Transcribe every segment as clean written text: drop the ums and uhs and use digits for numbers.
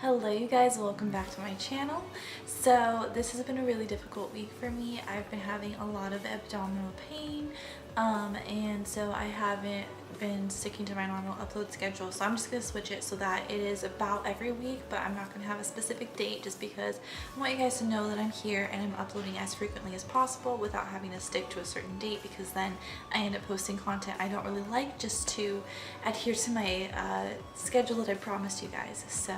Hello you guys, welcome back to my channel. So this has been a really difficult week for me. I've been having a lot of abdominal pain and so I haven't been sticking to my normal upload schedule, so I'm just going to switch it so that it is about every week, but I'm not going to have a specific date just because I want you guys to know that I'm here and I'm uploading as frequently as possible without having to stick to a certain date, because then I end up posting content I don't really like just to adhere to my schedule that I promised you guys. So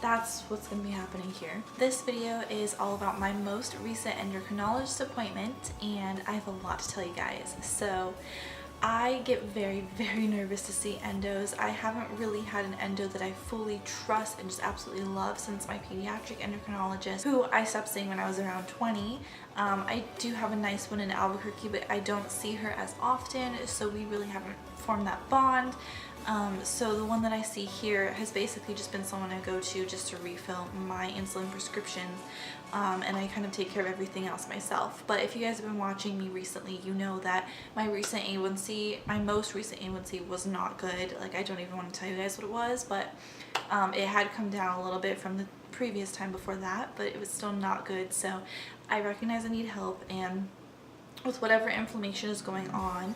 that's what's going to be happening here. This video is all about my most recent endocrinologist appointment, and I have a lot to tell you guys. So I get very nervous to see endos. I haven't really had an endo that I fully trust and just absolutely love since my pediatric endocrinologist, who I stopped seeing when I was around 20. I do have a nice one in Albuquerque, but I don't see her as often, so we really haven't formed that bond. So the one that I see here has basically just been someone I go to just to refill my insulin prescriptions, and I kind of take care of everything else myself. But if you guys have been watching me recently, you know that my most recent A1C was not good. Like, I don't even want to tell you guys what it was, but it had come down a little bit from the previous time before that, but it was still not good. So I recognize I need help, and with whatever inflammation is going on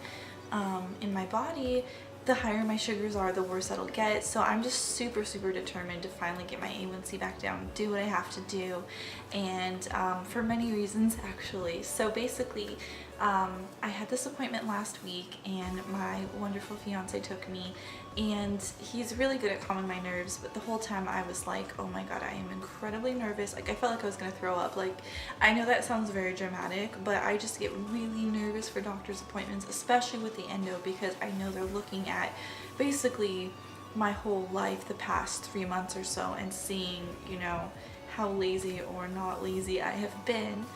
in my body, the higher my sugars are, the worse that'll get. So I'm just super determined to finally get my A1C back down, do what I have to do, and for many reasons actually. So basically, I had this appointment last week and my wonderful fiance took me, and he's really good at calming my nerves, but the whole time I was like, oh my god, I am incredibly nervous. Like, I felt like I was gonna throw up. Like, I know that sounds very dramatic, but I just get really nervous for doctor's appointments, especially with the endo, because I know they're looking at basically my whole life the past 3 months or so and seeing, you know, how lazy or not lazy I have been,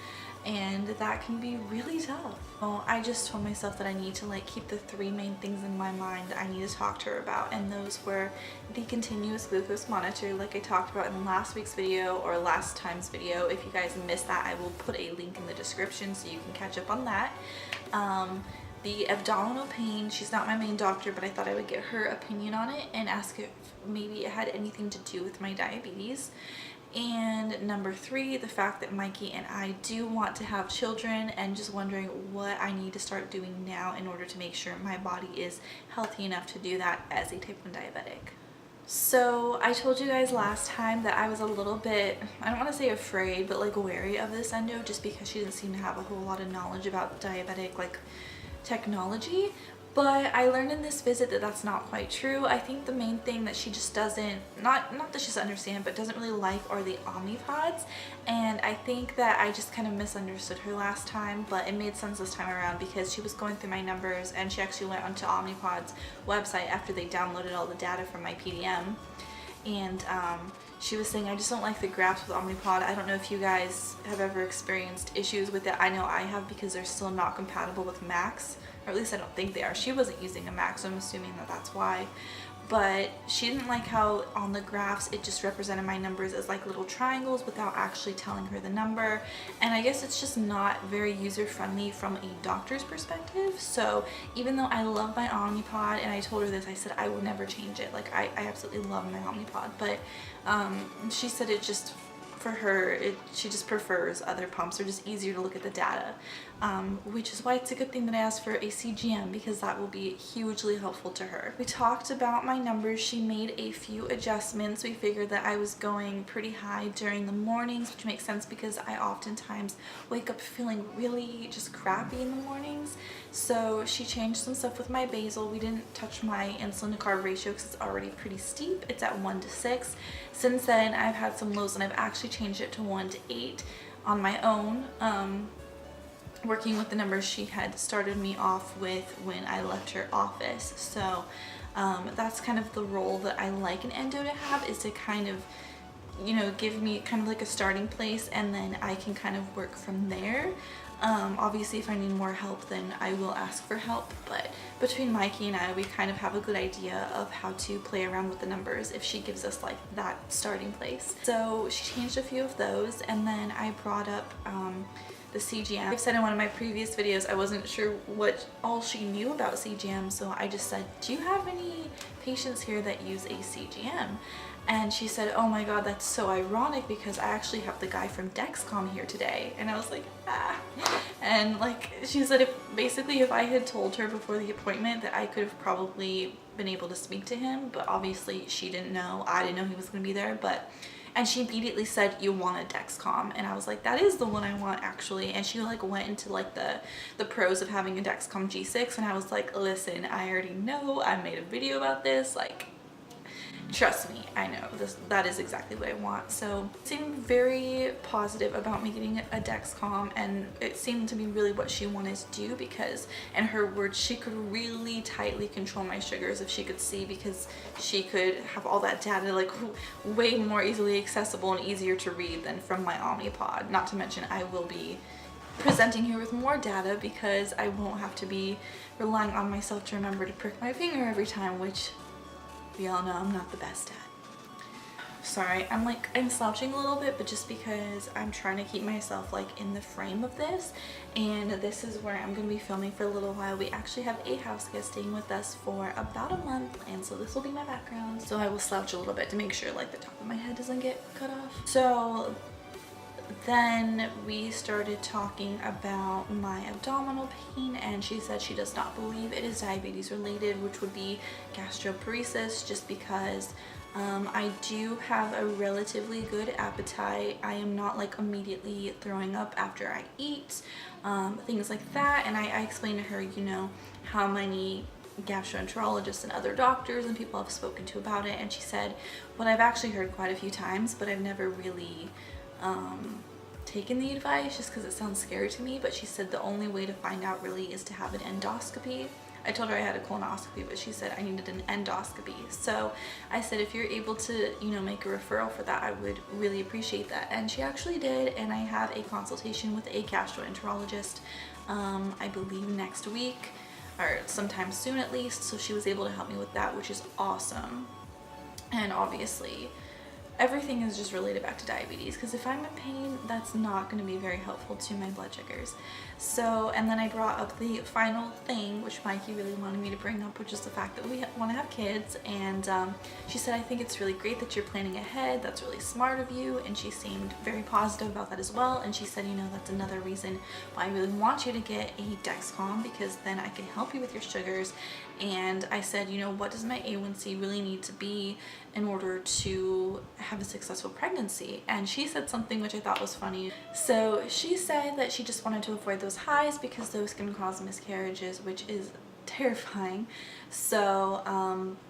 and that can be really tough. Well, I just told myself that I need to keep the 3 main things in my mind that I need to talk to her about, and those were the continuous glucose monitor, like I talked about in last week's video or last time's video. If you guys missed that, I will put a link in the description so you can catch up on that. The abdominal pain, she's not my main doctor, but I thought I would get her opinion on it and ask if maybe it had anything to do with my diabetes. And number 3, the fact that Mikey and I do want to have children, and just wondering what I need to start doing now in order to make sure my body is healthy enough to do that as a type 1 diabetic. So I told you guys last time that I was a little bit, I don't want to say afraid, but wary of this endo, just because she didn't seem to have a whole lot of knowledge about diabetic technology. But I learned in this visit that that's not quite true. I think the main thing that she just doesn't, not that she doesn't understand, but doesn't really like are the Omnipods. And I think that I just kind of misunderstood her last time, but it made sense this time around because she was going through my numbers and she actually went onto Omnipod's website after they downloaded all the data from my PDM. And she was saying, I just don't like the graphs with Omnipod. I don't know if you guys have ever experienced issues with it. I know I have, because they're still not compatible with Max, or at least I don't think they are. She wasn't using a Max, so I'm assuming that that's why. But she didn't like how on the graphs it just represented my numbers as little triangles without actually telling her the number. And I guess it's just not very user-friendly from a doctor's perspective. So even though I love my Omnipod, and I told her this, I said I would never change it. I absolutely love my Omnipod, but she said it just, for her, she just prefers other pumps. They're just easier to look at the data, which is why it's a good thing that I asked for a CGM, because that will be hugely helpful to her. We talked about my numbers. She made a few adjustments. We figured that I was going pretty high during the mornings, which makes sense because I oftentimes wake up feeling really just crappy in the mornings. So she changed some stuff with my basal. We didn't touch my insulin to carb ratio because it's already pretty steep. It's at 1:6. Since then, I've had some lows, and I've actually changed it to 1:8 on my own, working with the numbers she had started me off with when I left her office. So that's kind of the role that I like an endo to have, is to kind of, you know, give me kind of a starting place, and then I can kind of work from there. Obviously, if I need more help, then I will ask for help, but between Mikey and I, we kind of have a good idea of how to play around with the numbers if she gives us that starting place. So she changed a few of those, and then I brought up the CGM. I've said in one of my previous videos I wasn't sure what all she knew about CGM, so I just said, do you have any patients here that use a CGM? And she said, oh my god, that's so ironic because I actually have the guy from Dexcom here today. And I was like, ah. And like she said, if I had told her before the appointment that I could have probably been able to speak to him, but obviously she didn't know. I didn't know he was going to be there, and she immediately said, you want a Dexcom? And I was like, that is the one I want actually. And she like went into like the pros of having a Dexcom G6, and I was like, listen, I already know, I made a video about this, like trust me, I know that is exactly what I want. So it seemed very positive about me getting a Dexcom, and it seemed to be really what she wanted to do because in her words she could really tightly control my sugars if she could see, because she could have all that data like way more easily accessible and easier to read than from my Omnipod. Not to mention I will be presenting here with more data because I won't have to be relying on myself to remember to prick my finger every time, which we all know I'm not the best at. Sorry, I'm slouching a little bit, but just because I'm trying to keep myself like in the frame of this, and this is where I'm going to be filming for a little while. We actually have a house guest staying with us for about a month, and so this will be my background. So I will slouch a little bit to make sure like the top of my head doesn't get cut off. So then we started talking about my abdominal pain, and she said she does not believe it is diabetes related, which would be gastroparesis, just because I do have a relatively good appetite. I am not like immediately throwing up after I eat, things like that. And I explained to her, you know, how many gastroenterologists and other doctors and people I've spoken to about it, and she said what I've actually heard quite a few times, but I've never really taken the advice just because it sounds scary to me. But she said the only way to find out really is to have an endoscopy. I told her I had a colonoscopy, but she said I needed an endoscopy. So I said, if you're able to, you know, make a referral for that, I would really appreciate that. And she actually did, and I have a consultation with a gastroenterologist, I believe next week or sometime soon at least. So she was able to help me with that, which is awesome. And obviously everything is just related back to diabetes, because if I'm in pain, that's not going to be very helpful to my blood sugars. So, and then I brought up the final thing, which Mikey really wanted me to bring up, which is the fact that we want to have kids. And she said, I think it's really great that you're planning ahead. That's really smart of you. And she seemed very positive about that as well. And she said, you know, that's another reason why I really want you to get a Dexcom, because then I can help you with your sugars. And I said, you know, what does my A1C really need to be in order to have a successful pregnancy? And she said something which I thought was funny. So she said that she just wanted to avoid those highs because those can cause miscarriages, which is terrifying. So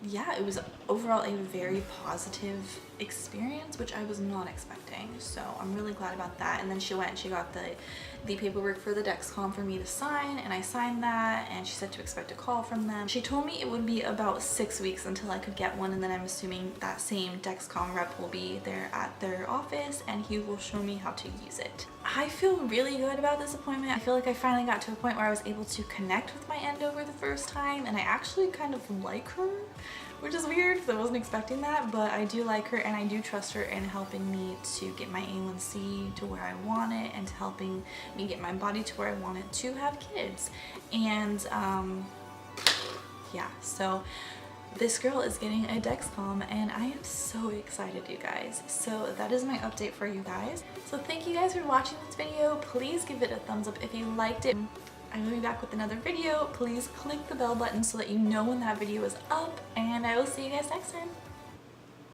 yeah, it was overall a very positive experience, which I was not expecting. So I'm really glad about that. And then she went and she got the paperwork for the Dexcom for me to sign, and I signed that, and she said to expect a call from them. She told me it would be about 6 weeks until I could get one, and then I'm assuming that same Dexcom rep will be there at their office and he will show me how to use it. I feel really good about this appointment. I feel like I finally got to a point where I was able to connect with my endo for the first time, and I actually kind of like her, which is weird because I wasn't expecting that, but I do like her, and I do trust her in helping me to get my A1C to where I want it, and to helping me get my body to where I want it to have kids. And yeah, so this girl is getting a Dexcom, and I am so excited, you guys. So that is my update for you guys. So thank you guys for watching this video. Please give it a thumbs up if you liked it. I will be back with another video. Please click the bell button so that you know when that video is up, and I will see you guys next time.